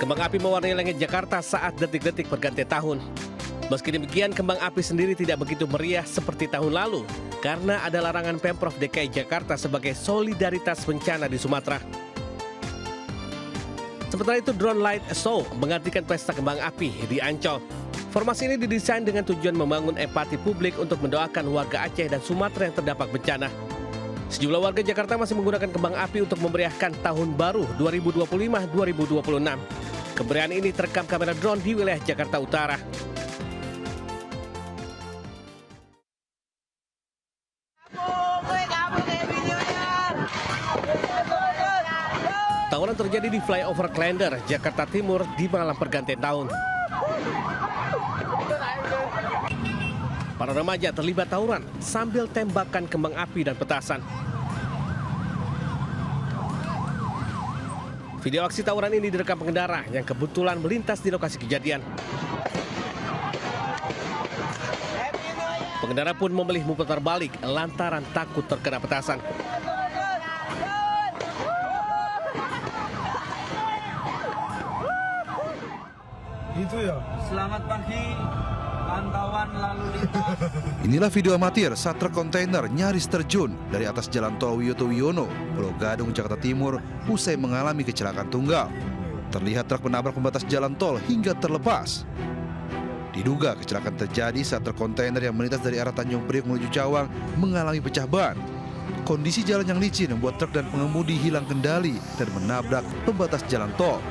Kembang api mewarnai langit Jakarta saat detik-detik pergantian tahun. Meski demikian, kembang api sendiri tidak begitu meriah seperti tahun lalu karena ada larangan Pemprov DKI Jakarta sebagai solidaritas bencana di Sumatera. Sementara itu, drone light show menggantikan pesta kembang api di Ancol. Formasi ini didesain dengan tujuan membangun empati publik untuk mendoakan warga Aceh dan Sumatera yang terdampak bencana. Sejumlah warga Jakarta masih menggunakan kembang api untuk memeriahkan tahun baru 2025-2026. Kemeriahan ini terekam kamera drone di wilayah Jakarta Utara. Tawuran terjadi di flyover Klender, Jakarta Timur di malam pergantian tahun. Para remaja terlibat tawuran sambil tembakan kembang api dan petasan. Video aksi tawuran ini direkam pengendara yang kebetulan melintas di lokasi kejadian. Pengendara pun memilih memutar balik lantaran takut terkena petasan. Itu ya. Selamat pagi, pantauan lalu lintas. Inilah video amatir saat truk kontainer nyaris terjun dari atas jalan tol Wiyoto Wiono, Pulau Gadung, Jakarta Timur, usai mengalami kecelakaan tunggal. Terlihat truk menabrak pembatas jalan tol hingga terlepas. Diduga kecelakaan terjadi saat truk kontainer yang melintas dari arah Tanjung Priok menuju Cawang mengalami pecah ban. Kondisi jalan yang licin membuat truk dan pengemudi hilang kendali dan menabrak pembatas jalan tol.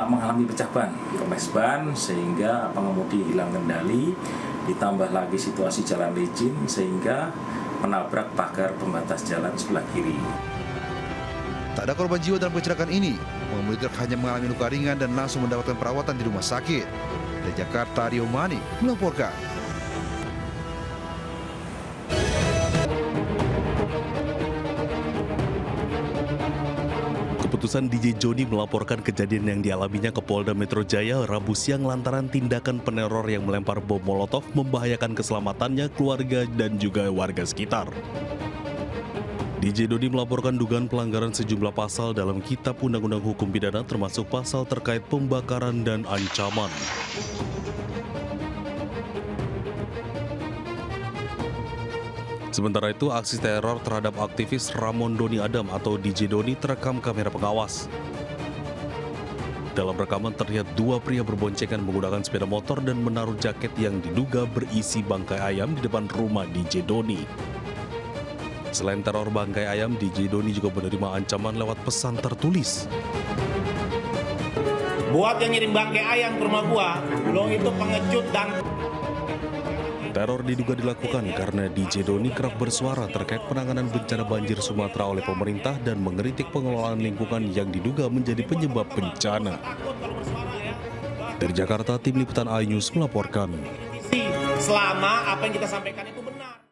Mengalami pecah ban, kempes ban sehingga pengemudi hilang kendali, ditambah lagi situasi jalan licin sehingga menabrak pagar pembatas jalan sebelah kiri. Tak ada korban jiwa dalam kecelakaan ini. Pengemudi truk hanya mengalami luka ringan dan langsung mendapatkan perawatan di rumah sakit. Dari Jakarta, Rio Mani melaporkan. Keputusan DJ Joni melaporkan kejadian yang dialaminya ke Polda Metro Jaya Rabu siang lantaran tindakan peneror yang melempar bom molotov membahayakan keselamatannya, keluarga, dan juga warga sekitar. DJ Doni melaporkan dugaan pelanggaran sejumlah pasal dalam Kitab Undang-Undang Hukum Pidana termasuk pasal terkait pembakaran dan ancaman. Sementara itu, aksi teror terhadap aktivis Ramon Doni Adam atau DJ Doni terekam kamera pengawas. Dalam rekaman terlihat dua pria berboncengan menggunakan sepeda motor dan menaruh jaket yang diduga berisi bangkai ayam di depan rumah DJ Doni. Selain teror bangkai ayam, DJ Doni juga menerima ancaman lewat pesan tertulis. Buat yang ngirim bangkai ayam ke rumah gua, lo itu pengecut dan... Teror diduga dilakukan karena DJ Doni kerap bersuara terkait penanganan bencana banjir Sumatera oleh pemerintah dan mengkritik pengelolaan lingkungan yang diduga menjadi penyebab bencana. Dari Jakarta, Tim Liputan iNews melaporkan. Selama apa yang kita sampaikan itu benar.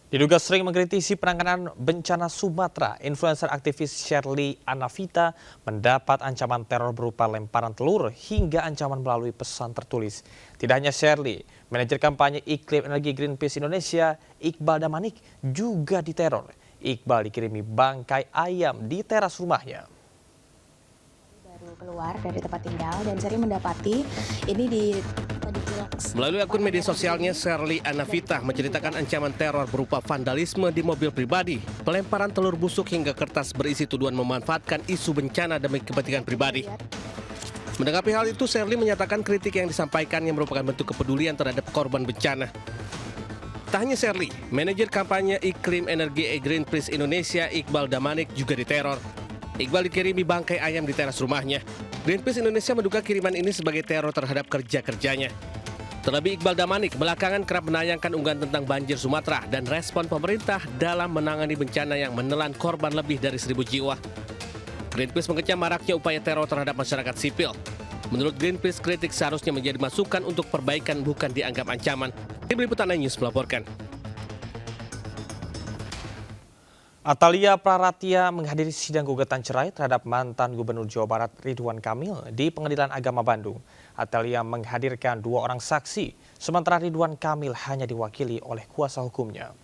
Diduga sering mengkritisi penanganan bencana Sumatera, influencer aktivis Shirley Anavita mendapat ancaman teror berupa lemparan telur hingga ancaman melalui pesan tertulis. Tidak hanya Shirley, manajer kampanye iklim energi Greenpeace Indonesia, Iqbal Damanik, juga diteror. Iqbal dikirimi bangkai ayam di teras rumahnya. Baru keluar dari tempat tinggal dan sering mendapati ini di Melalui akun media sosialnya, Shirley Anavita menceritakan ancaman teror berupa vandalisme di mobil pribadi, pelemparan telur busuk hingga kertas berisi tuduhan memanfaatkan isu bencana demi kepentingan pribadi. Menanggapi hal itu, Shirley menyatakan kritik yang disampaikannya merupakan bentuk kepedulian terhadap korban bencana. Tak hanya Shirley, manajer kampanye iklim energi Greenpeace Indonesia, Iqbal Damanik, juga diteror. Iqbal dikirimi bangkai ayam di teras rumahnya. Greenpeace Indonesia menduga kiriman ini sebagai teror terhadap kerja-kerjanya. Terlebih Iqbal Damanik belakangan kerap menayangkan unggahan tentang banjir Sumatera dan respon pemerintah dalam menangani bencana yang menelan korban lebih dari 1.000 jiwa. Greenpeace mengecam maraknya upaya teror terhadap masyarakat sipil. Menurut Greenpeace, kritik seharusnya menjadi masukan untuk perbaikan, bukan dianggap ancaman. Tim Liputan iNews melaporkan. Atalia Praratia menghadiri sidang gugatan cerai terhadap mantan Gubernur Jawa Barat Ridwan Kamil di Pengadilan Agama Bandung. Atalia menghadirkan 2 orang saksi, sementara Ridwan Kamil hanya diwakili oleh kuasa hukumnya.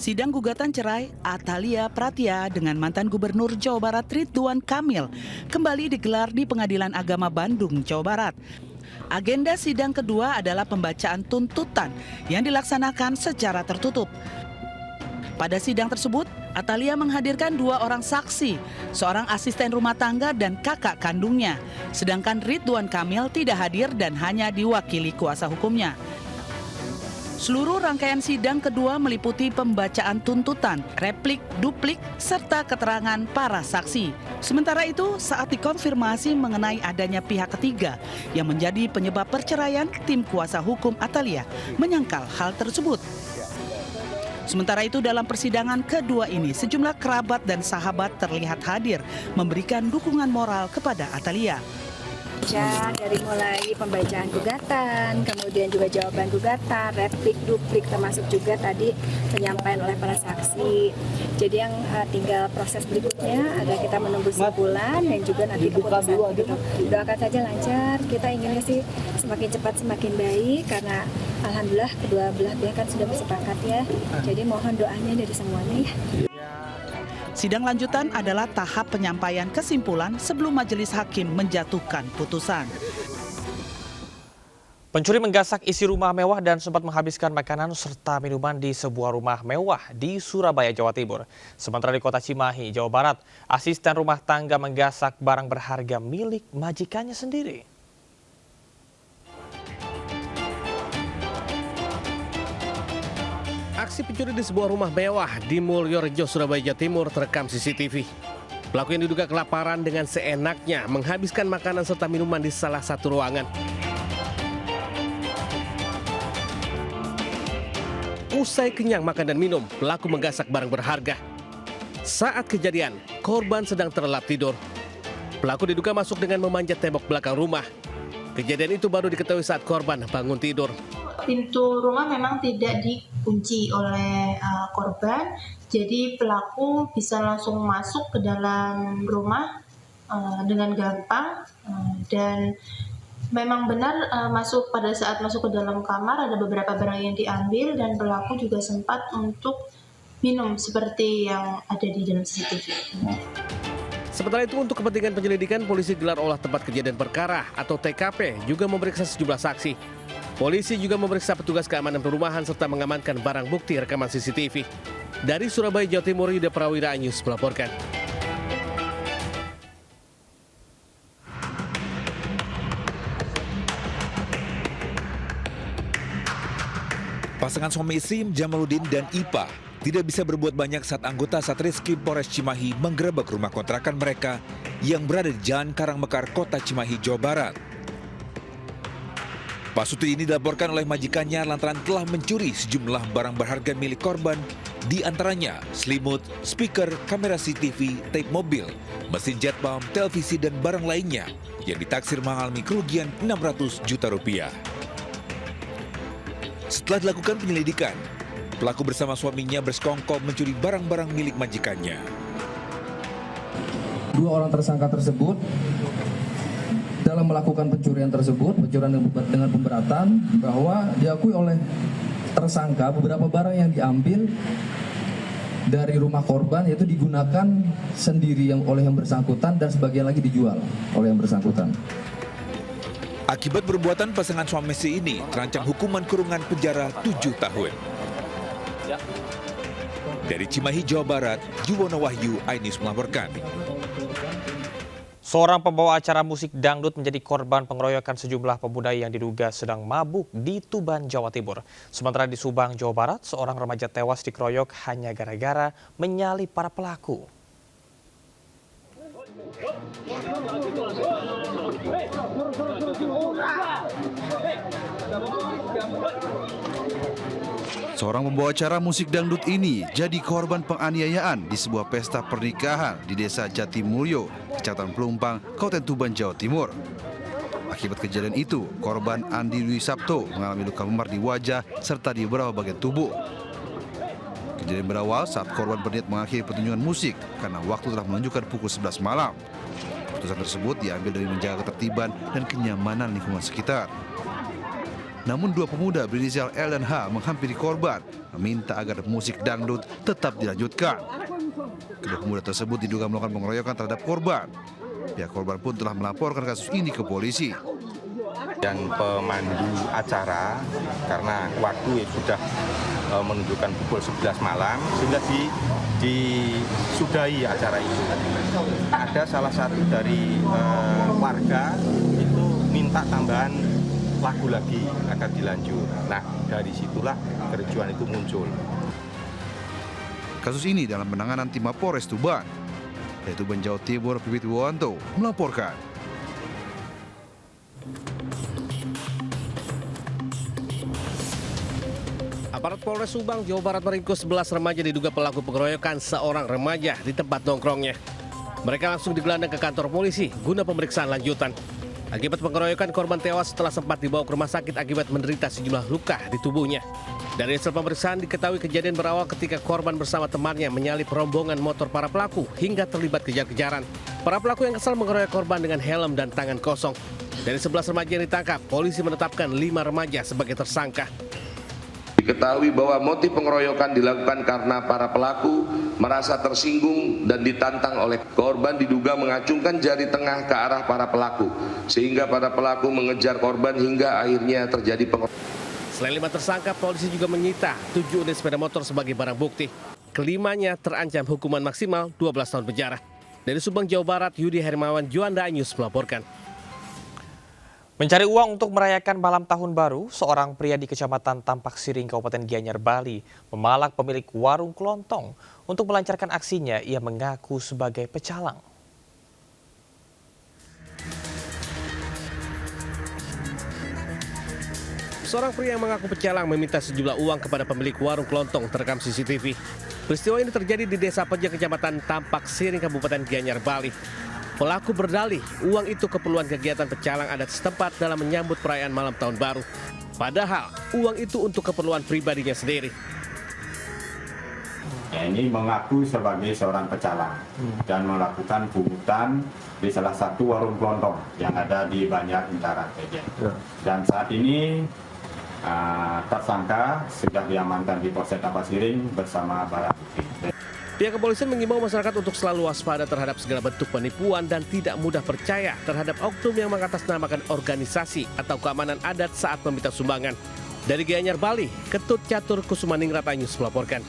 Sidang gugatan cerai Atalia Pratia dengan mantan Gubernur Jawa Barat Ridwan Kamil kembali digelar di Pengadilan Agama Bandung, Jawa Barat. Agenda sidang kedua adalah pembacaan tuntutan yang dilaksanakan secara tertutup. Pada sidang tersebut, Atalia menghadirkan 2 orang saksi, seorang asisten rumah tangga dan kakak kandungnya. Sedangkan Ridwan Kamil tidak hadir dan hanya diwakili kuasa hukumnya. Seluruh rangkaian sidang kedua meliputi pembacaan tuntutan, replik, duplik, serta keterangan para saksi. Sementara itu, saat dikonfirmasi mengenai adanya pihak ketiga yang menjadi penyebab perceraian, tim kuasa hukum Atalia menyangkal hal tersebut. Sementara itu, dalam persidangan kedua ini, sejumlah kerabat dan sahabat terlihat hadir memberikan dukungan moral kepada Atalia. Dari mulai pembacaan gugatan, kemudian juga jawaban gugatan, replik, duplik, termasuk juga tadi penyampaian oleh para saksi. Jadi yang tinggal proses berikutnya adalah kita menunggu simpulan dan juga nanti keputusan. Doakan saja lancar, kita inginnya sih semakin cepat semakin baik karena alhamdulillah kedua belah pihak kan sudah bersepakat ya. Jadi mohon doanya dari semuanya ya. Sidang lanjutan adalah tahap penyampaian kesimpulan sebelum majelis hakim menjatuhkan putusan. Pencuri menggasak isi rumah mewah dan sempat menghabiskan makanan serta minuman di sebuah rumah mewah di Surabaya, Jawa Timur. Sementara di kota Cimahi, Jawa Barat, asisten rumah tangga menggasak barang berharga milik majikannya sendiri. Aksi pencuri di sebuah rumah mewah di Mulyorejo, Surabaya, Jawa Timur terekam CCTV. Pelaku yang diduga kelaparan dengan seenaknya menghabiskan makanan serta minuman di salah satu ruangan. Usai kenyang makan dan minum, pelaku menggasak barang berharga. Saat kejadian, korban sedang terlelap tidur. Pelaku diduga masuk dengan memanjat tembok belakang rumah. Kejadian itu baru diketahui saat korban bangun tidur. Pintu rumah memang tidak dikunci oleh korban, jadi pelaku bisa langsung masuk ke dalam rumah dengan gampang dan memang benar pada saat masuk ke dalam kamar ada beberapa barang yang diambil dan pelaku juga sempat untuk minum seperti yang ada di dalam CCTV. Sementara itu untuk kepentingan penyelidikan, polisi gelar olah tempat kejadian perkara atau TKP juga memeriksa sejumlah saksi. Polisi juga memeriksa petugas keamanan perumahan serta mengamankan barang bukti rekaman CCTV. Dari Surabaya, Jawa Timur, Yuda Prawira News melaporkan. Pasangan suami istri Jamaluddin dan Ipa tidak bisa berbuat banyak saat anggota Satreskrim Polres Cimahi menggerebek rumah kontrakan mereka yang berada di Jalan Karangmekar, Kota Cimahi, Jawa Barat. Pak Sutri ini dilaporkan oleh majikannya lantaran telah mencuri sejumlah barang berharga milik korban, di antaranya selimut, speaker, kamera CCTV, tape mobil, mesin jet pump, televisi, dan barang lainnya yang ditaksir mengalami kerugian 600 juta rupiah. Setelah dilakukan penyelidikan, pelaku bersama suaminya bersekongkol mencuri barang-barang milik majikannya. 2 orang tersangka tersebut dalam melakukan pencurian tersebut, pencurian dengan pemberatan, bahwa diakui oleh tersangka beberapa barang yang diambil dari rumah korban yaitu digunakan sendiri oleh yang bersangkutan dan sebagian lagi dijual oleh yang bersangkutan. Akibat perbuatan pasangan suami istri ini terancam hukuman kurungan penjara 7 tahun. Dari Cimahi, Jawa Barat, Yuwono Wahyu, iNews melaporkan. Seorang pembawa acara musik dangdut menjadi korban pengeroyokan sejumlah pemuda yang diduga sedang mabuk di Tuban, Jawa Timur. Sementara di Subang, Jawa Barat, seorang remaja tewas dikeroyok hanya gara-gara menyalip para pelaku. Seorang pembawa acara musik dangdut ini jadi korban penganiayaan di sebuah pesta pernikahan di Desa Jatimulyo, Kecamatan Pelumpang, Kabupaten Tuban, Jawa Timur. Akibat kejadian itu, korban Andi Dwi Sabto mengalami luka memar di wajah serta di beberapa bagian tubuh. Kejadian berawal saat korban berniat mengakhiri pertunjukan musik karena waktu telah menunjukkan pukul 11 malam. Keputusan tersebut diambil dari menjaga ketertiban dan kenyamanan lingkungan sekitar. Namun dua pemuda berinisial L dan H menghampiri korban, meminta agar musik dangdut tetap dilanjutkan. Kedua pemuda tersebut diduga melakukan pengeroyokan terhadap korban. Pihak korban pun telah melaporkan kasus ini ke polisi. Yang pemandu acara, karena waktu sudah menunjukkan pukul 11 malam, sehingga disudahi acara itu. Ada salah satu dari warga itu minta tambahan lagu lagi agar dilanjut. Nah, dari situlah kericuan itu muncul. Kasus ini dalam penanganan tim Mapolres Tuban. Dari Tuban, Jawa Timur, Pipit Wiwanto melaporkan. Aparat Polres Subang, Jawa Barat meringkus 11 remaja diduga pelaku pengeroyokan seorang remaja di tempat nongkrongnya. Mereka langsung digelandang ke kantor polisi guna pemeriksaan lanjutan. Akibat pengeroyokan, korban tewas setelah sempat dibawa ke rumah sakit akibat menderita sejumlah luka di tubuhnya. Dari hasil pemeriksaan diketahui kejadian berawal ketika korban bersama temannya menyalip rombongan motor para pelaku hingga terlibat kejar-kejaran. Para pelaku yang kesal mengeroyok korban dengan helm dan tangan kosong. Dari 11 remaja yang ditangkap, polisi menetapkan 5 remaja sebagai tersangka. Diketahui bahwa motif pengeroyokan dilakukan karena para pelaku merasa tersinggung dan ditantang oleh korban, diduga mengacungkan jari tengah ke arah para pelaku, sehingga para pelaku mengejar korban hingga akhirnya terjadi pengeroyokan. Selain 5 tersangka, polisi juga menyita 7 unit sepeda motor sebagai barang bukti. Kelimanya terancam hukuman maksimal 12 tahun penjara. Dari Subang, Jawa Barat, Yudi Hermawan, Juanda News melaporkan. Mencari uang untuk merayakan malam tahun baru, seorang pria di Kecamatan Tampak Siring, Kabupaten Gianyar, Bali, memalak pemilik warung kelontong. Untuk melancarkan aksinya, ia mengaku sebagai pecalang. Seorang pria yang mengaku pecalang meminta sejumlah uang kepada pemilik warung kelontong terekam CCTV. Peristiwa ini terjadi di Desa Peja, Kecamatan Tampak Siring, Kabupaten Gianyar, Bali. Pelaku berdalih uang itu keperluan kegiatan pecalang adat setempat dalam menyambut perayaan malam tahun baru. Padahal uang itu untuk keperluan pribadinya sendiri. Ini mengaku sebagai seorang pecalang dan melakukan pungutan di salah satu warung kelontong yang ada di Banjar Intara. Dan saat ini tersangka sudah diamankan di Polsek Tampak Siring bersama barang bukti. Pihak kepolisian mengimbau masyarakat untuk selalu waspada terhadap segala bentuk penipuan dan tidak mudah percaya terhadap oknum yang mengatasnamakan organisasi atau keamanan adat saat meminta sumbangan. Dari Gianyar, Bali, Ketut Catur Kusumaningrat News melaporkan.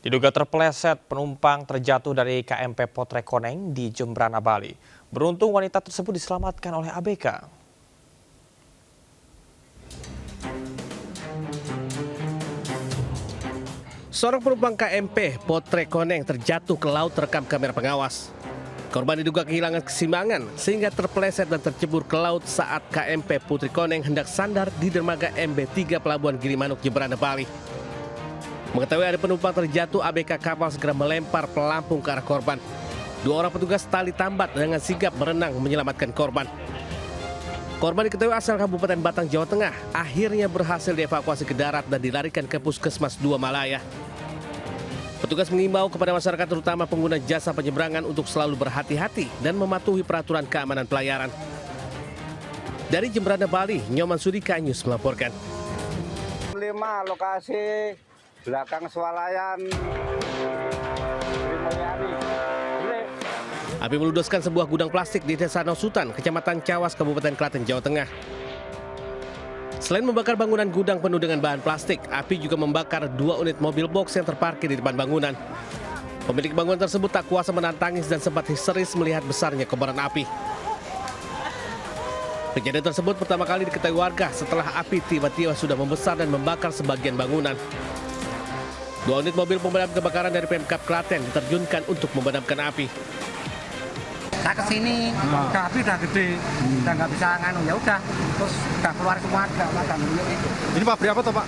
Diduga terpeleset, penumpang terjatuh dari KMP Potrekoneng di Jembrana, Bali. Beruntung wanita tersebut diselamatkan oleh ABK. Seorang penumpang KMP Potrekoneng terjatuh ke laut terekam kamera pengawas. Korban diduga kehilangan keseimbangan sehingga terpeleset dan tercebur ke laut saat KMP Potrekoneng hendak sandar di dermaga MB3 Pelabuhan Gilimanuk, Jembrana, Bali. Mengetahui ada penumpang terjatuh, ABK kapal segera melempar pelampung ke arah korban. 2 orang petugas tali tambat dengan sigap berenang menyelamatkan korban. Korban diketahui asal Kabupaten Batang, Jawa Tengah, akhirnya berhasil dievakuasi ke darat dan dilarikan ke Puskesmas 2 Malaya. Petugas mengimbau kepada masyarakat terutama pengguna jasa penyeberangan untuk selalu berhati-hati dan mematuhi peraturan keamanan pelayaran. Dari Jembrana, Bali, Nyoman Sudika News melaporkan. 5 lokasi belakang swalayan. Api meludeskan sebuah gudang plastik di Desa Nosutan, Kecamatan Cawas, Kabupaten Klaten, Jawa Tengah. Selain membakar bangunan gudang penuh dengan bahan plastik, api juga membakar 2 unit mobil box yang terparkir di depan bangunan. Pemilik bangunan tersebut tak kuasa menahan tangis dan sempat histeris melihat besarnya kobaran api. Kejadian tersebut pertama kali diketahui warga setelah api tiba-tiba sudah membesar dan membakar sebagian bangunan. 2 unit mobil pemadam kebakaran dari Pemkab Klaten diterjunkan untuk memadamkan api. Saya kesini, api udah gede, udah nggak bisa nganu, ya udah, terus udah keluar semua, itu. Ini pabrik apa toh Pak?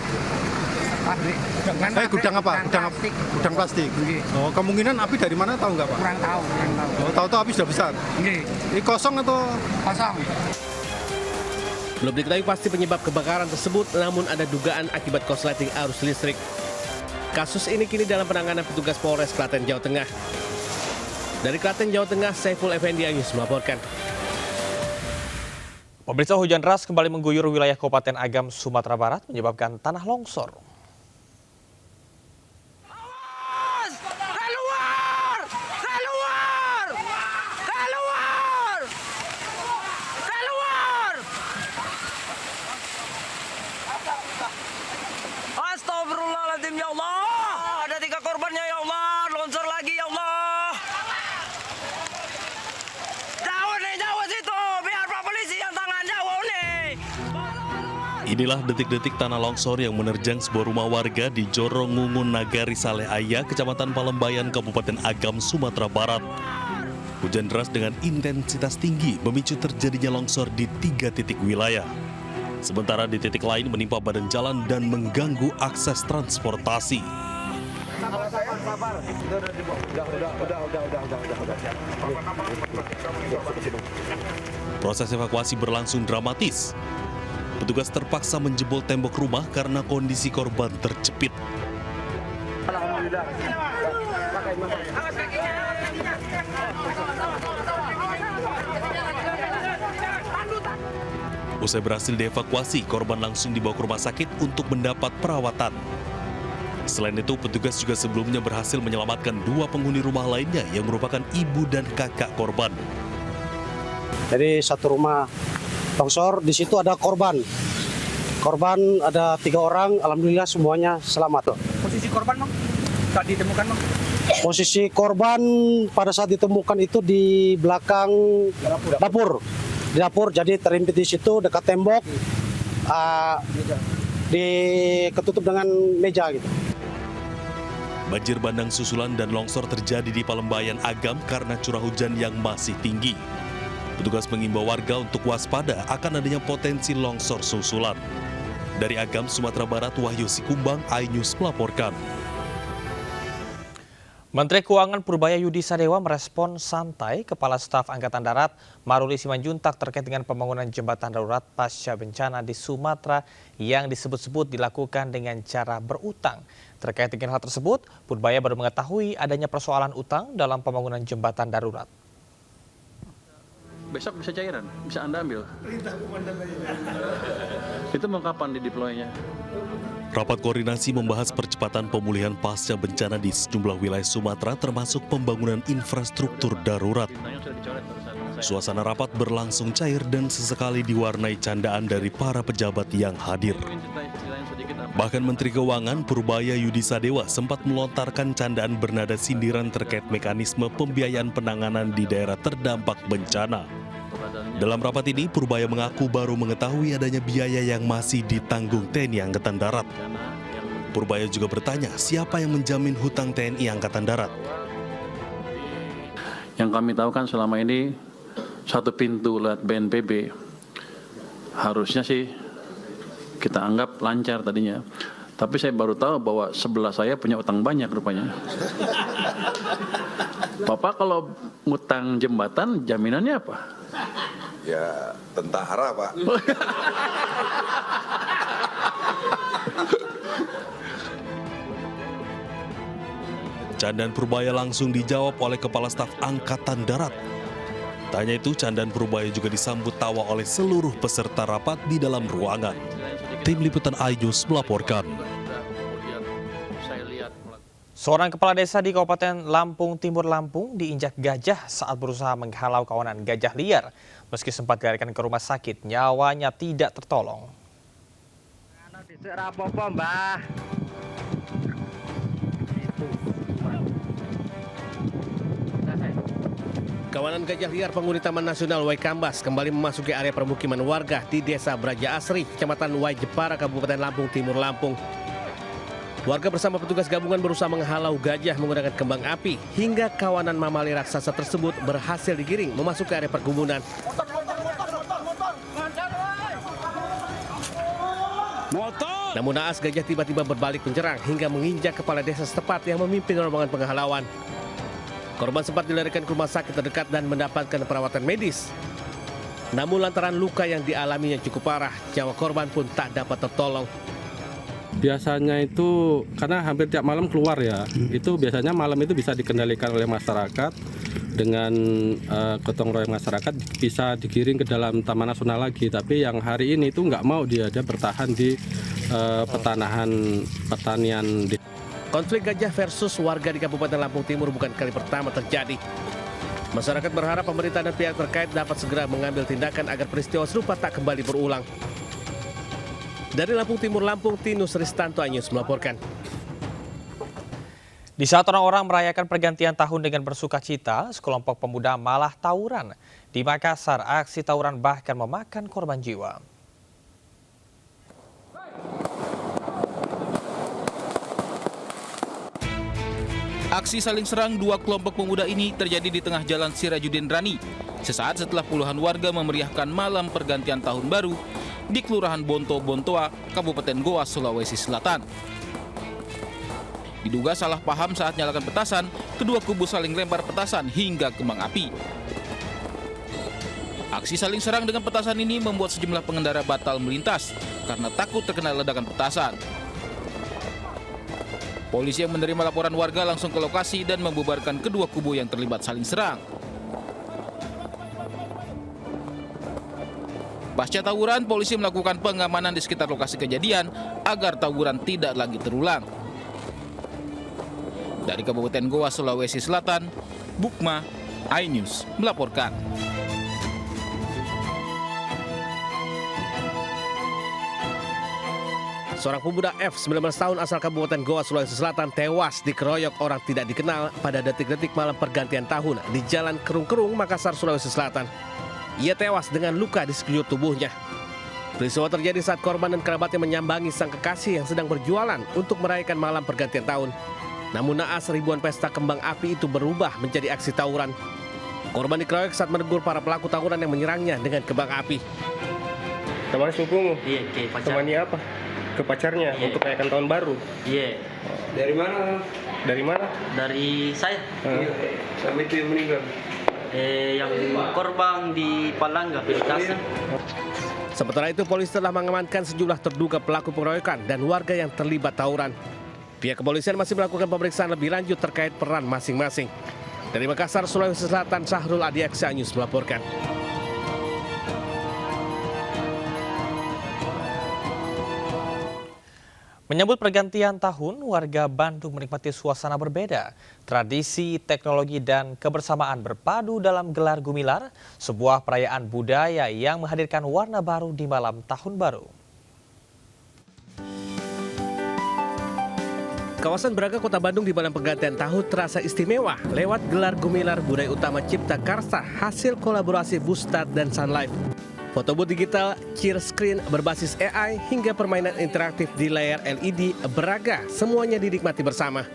Pabrik. Gudang apa? Gudang plastik. Oh, kemungkinan api dari mana tahu nggak Pak? Kurang tahu. Oh, tahu-tahu api sudah besar. Ini kosong atau? Kosong. Belum diketahui pasti penyebab kebakaran tersebut, namun ada dugaan akibat korsleting arus listrik. Kasus ini kini dalam penanganan petugas Polres Klaten, Jawa Tengah. Dari Klaten, Jawa Tengah, Saiful Effendi News melaporkan. Pemirsa, hujan deras kembali mengguyur wilayah Kabupaten Agam, Sumatera Barat menyebabkan tanah longsor. Astagfirullahaladzim, ya Allah. Ada 3 korbannya, ya Allah. Longsor lagi, ya Allah. Jauh situ. Biar Pak Polisi yang tangan jauh nih. Inilah detik-detik tanah longsor yang menerjang sebuah rumah warga di Jorongungun Nagari Saleh Aya, Kecamatan Palembayan, Kabupaten Agam, Sumatera Barat. Hujan deras dengan intensitas tinggi memicu terjadinya longsor di 3 titik wilayah. Sementara di titik lain menimpa badan jalan dan mengganggu akses transportasi. Proses evakuasi berlangsung dramatis. Petugas terpaksa menjebol tembok rumah karena kondisi korban terjepit. Alhamdulillah. Usai berhasil dievakuasi, korban langsung dibawa ke rumah sakit untuk mendapat perawatan. Selain itu, petugas juga sebelumnya berhasil menyelamatkan 2 penghuni rumah lainnya yang merupakan ibu dan kakak korban. Jadi satu rumah longsor, di situ ada korban. Korban ada 3 orang, alhamdulillah semuanya selamat. Posisi korban, Bang? Tak ditemukan, Bang? Posisi korban pada saat ditemukan itu di belakang dapur. Di dapur, jadi terimpit di situ dekat tembok, ketutup dengan meja gitu. Banjir bandang susulan dan longsor terjadi di Palembayan Agam karena curah hujan yang masih tinggi. Petugas mengimbau warga untuk waspada akan adanya potensi longsor susulan. Dari Agam, Sumatera Barat, Wahyu Sikumbang, iNews melaporkan. Menteri Keuangan Purbaya Yudi Sadewa merespon santai Kepala Staf Angkatan Darat Maruli Simanjuntak terkait dengan pembangunan jembatan darurat pasca bencana di Sumatera yang disebut-sebut dilakukan dengan cara berutang. Terkait dengan hal tersebut, Purbaya baru mengetahui adanya persoalan utang dalam pembangunan jembatan darurat. Besok bisa cairan, bisa Anda ambil. Itu mau kapan di deploy-nya? Rapat koordinasi membahas percepatan pemulihan pasca bencana di sejumlah wilayah Sumatera termasuk pembangunan infrastruktur darurat. Suasana rapat berlangsung cair dan sesekali diwarnai candaan dari para pejabat yang hadir. Bahkan Menteri Keuangan Purbaya Yudi Sadewa sempat melontarkan candaan bernada sindiran terkait mekanisme pembiayaan penanganan di daerah terdampak bencana. Dalam rapat ini, Purbaya mengaku baru mengetahui adanya biaya yang masih ditanggung TNI Angkatan Darat. Purbaya juga bertanya siapa yang menjamin hutang TNI Angkatan Darat. Yang kami tahu kan selama ini satu pintu lewat BNPB. Harusnya sih kita anggap lancar tadinya. Tapi saya baru tahu bahwa sebelah saya punya utang banyak rupanya. Bapak kalau ngutang jembatan jaminannya apa? Ya tentara, Pak. Candaan Purbaya langsung dijawab oleh Kepala Staf Angkatan Darat. Tak hanya itu, candaan Purbaya juga disambut tawa oleh seluruh peserta rapat di dalam ruangan. Tim Liputan iNews melaporkan. Seorang kepala desa di Kabupaten Lampung Timur Lampung diinjak gajah saat berusaha menghalau kawanan gajah liar. Meski sempat dilarikan ke rumah sakit, nyawanya tidak tertolong. Kawanan gajah liar penghuni Taman Nasional Waikambas kembali memasuki area permukiman warga di Desa Braja Asri, Kecamatan Waijepara, Kabupaten Lampung Timur Lampung. Warga bersama petugas gabungan berusaha menghalau gajah menggunakan kembang api hingga kawanan mamali raksasa tersebut berhasil digiring memasuki area perkebunan. Namun naas gajah tiba-tiba berbalik menyerang hingga menginjak kepala desa setempat yang memimpin rombongan penghalauan. Korban sempat dilarikan ke rumah sakit terdekat dan mendapatkan perawatan medis. Namun lantaran luka yang dialaminya cukup parah, nyawa korban pun tak dapat tertolong. Biasanya itu karena hampir tiap malam keluar ya, itu biasanya malam itu bisa dikendalikan oleh masyarakat. dengan gotong royong masyarakat bisa digiring ke dalam Taman Nasional lagi. Tapi yang hari ini itu nggak mau, dia bertahan di pertanian. Konflik gajah versus warga di Kabupaten Lampung Timur bukan kali pertama terjadi. Masyarakat berharap pemerintah dan pihak terkait dapat segera mengambil tindakan agar peristiwa serupa tak kembali berulang. Dari Lampung Timur, Lampung, Tinus Ristanto Anyus melaporkan. Di saat orang-orang merayakan pergantian tahun dengan bersuka cita, sekelompok pemuda malah tawuran. Di Makassar, aksi tawuran bahkan memakan korban jiwa. Aksi saling serang dua kelompok pemuda ini terjadi di tengah jalan Sirajuddin Rani, sesaat setelah puluhan warga memeriahkan malam pergantian tahun baru di Kelurahan Bonto-Bontoa, Kabupaten Goa, Sulawesi Selatan. Diduga salah paham saat nyalakan petasan, kedua kubu saling lempar petasan hingga kembang api. Aksi saling serang dengan petasan ini membuat sejumlah pengendara batal melintas karena takut terkena ledakan petasan. Polisi yang menerima laporan warga langsung ke lokasi dan membubarkan kedua kubu yang terlibat saling serang. Pasca tawuran, polisi melakukan pengamanan di sekitar lokasi kejadian agar tawuran tidak lagi terulang. Dari Kabupaten Goa, Sulawesi Selatan, Bukma, iNews melaporkan. Seorang pemuda F, 19 tahun asal Kabupaten Goa, Sulawesi Selatan tewas dikeroyok orang tidak dikenal pada detik-detik malam pergantian tahun di Jalan Kerung-Kerung, Makassar, Sulawesi Selatan. Ia tewas dengan luka di sekujur tubuhnya. Peristiwa terjadi saat korban dan kerabatnya menyambangi sang kekasih yang sedang berjualan untuk merayakan malam pergantian tahun. Namun naas ribuan pesta kembang api itu berubah menjadi aksi tawuran. Korban dikeroyok saat menegur para pelaku tawuran yang menyerangnya dengan kembang api. Kemarin sepupumu? Iya, ke pacar. Temani apa? Ke pacarnya untuk merayakan tahun baru? Iya. Dari mana? Dari mana? Dari saya. Siapa itu yang meninggal? Yang korban di Palangga, Pilkasa. Sementara itu, polisi telah mengamankan sejumlah terduga pelaku pengeroyokan dan warga yang terlibat tawuran. Pihak kepolisian masih melakukan pemeriksaan lebih lanjut terkait peran masing-masing. Dari Makassar, Sulawesi Selatan, Syahrul Adiaksa News melaporkan. Menyambut pergantian tahun, warga Bandung menikmati suasana berbeda. Tradisi, teknologi, dan kebersamaan berpadu dalam gelar Gumilar, sebuah perayaan budaya yang menghadirkan warna baru di malam tahun baru. Kawasan Braga, Kota Bandung di malam pergantian tahun terasa istimewa lewat gelar Gumilar Budaya Utama Cipta Karsa hasil kolaborasi Bustad dan Sun Life. Foto booth digital, cheer screen berbasis AI, hingga permainan interaktif di layar LED Braga, semuanya dinikmati bersama.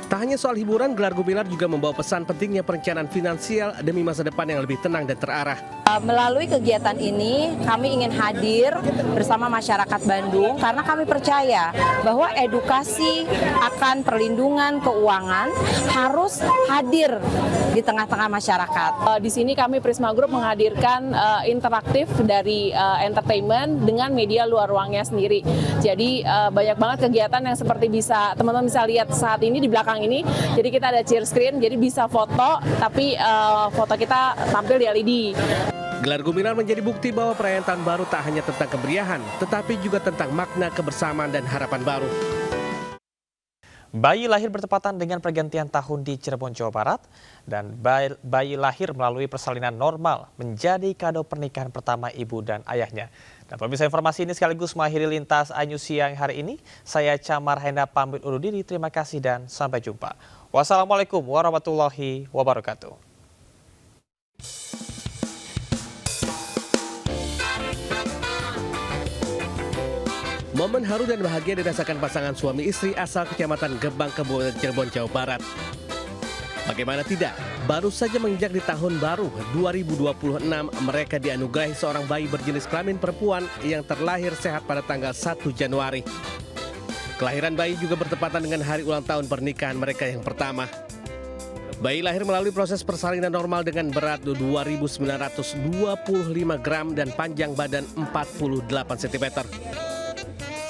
Tak hanya soal hiburan, gelar Gumilar juga membawa pesan pentingnya perencanaan finansial demi masa depan yang lebih tenang dan terarah. Melalui kegiatan ini, kami ingin hadir bersama masyarakat Bandung karena kami percaya bahwa edukasi akan perlindungan keuangan harus hadir di tengah-tengah masyarakat. Di sini kami Prisma Group menghadirkan interaktif dari entertainment dengan media luar ruangnya sendiri. Jadi banyak banget kegiatan yang seperti bisa teman-teman bisa lihat saat ini di belakang ini. Jadi kita ada cheer screen, jadi bisa foto, tapi foto kita tampil di LED. Gelar Gumilar menjadi bukti bahwa perayaan tahun baru tak hanya tentang kemeriahan, tetapi juga tentang makna kebersamaan dan harapan baru. Bayi lahir bertepatan dengan pergantian tahun di Cirebon, Jawa Barat, dan bayi lahir melalui persalinan normal menjadi kado pernikahan pertama ibu dan ayahnya. Dan pemirsa, informasi ini sekaligus mengakhiri Lintas iNews siang hari ini. Saya Camar Henda pamit undur diri. Terima kasih dan sampai jumpa. Wassalamualaikum warahmatullahi wabarakatuh. Momen haru dan bahagia dirasakan pasangan suami istri asal Kecamatan Gebang, Kabupaten Cirebon, Jawa Barat. Bagaimana tidak, baru saja menginjak di tahun baru 2026, mereka dianugerahi seorang bayi berjenis kelamin perempuan yang terlahir sehat pada tanggal 1 Januari. Kelahiran bayi juga bertepatan dengan hari ulang tahun pernikahan mereka yang pertama. Bayi lahir melalui proses persalinan normal dengan berat 2.925 gram dan panjang badan 48 cm.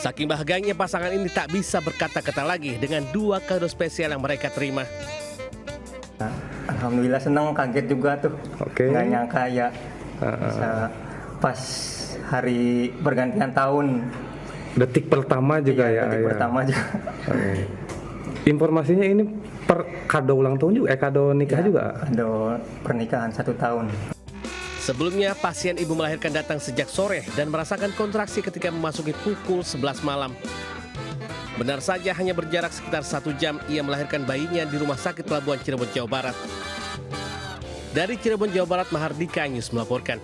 Saking bahagianya pasangan ini tak bisa berkata-kata lagi dengan dua kado spesial yang mereka terima. Alhamdulillah senang, kaget juga tuh. Nggak nyangka ya bisa pas hari pergantian tahun. Detik pertama juga ya. Detik pertama juga. Informasinya ini kado ulang tahun juga, kado nikah juga? Kado pernikahan 1 tahun. Sebelumnya, pasien ibu melahirkan datang sejak sore dan merasakan kontraksi ketika memasuki pukul 11 malam. Benar saja hanya berjarak sekitar 1 jam ia melahirkan bayinya di Rumah Sakit Pelabuhan Cirebon, Jawa Barat. Dari Cirebon, Jawa Barat, Mahardika News melaporkan.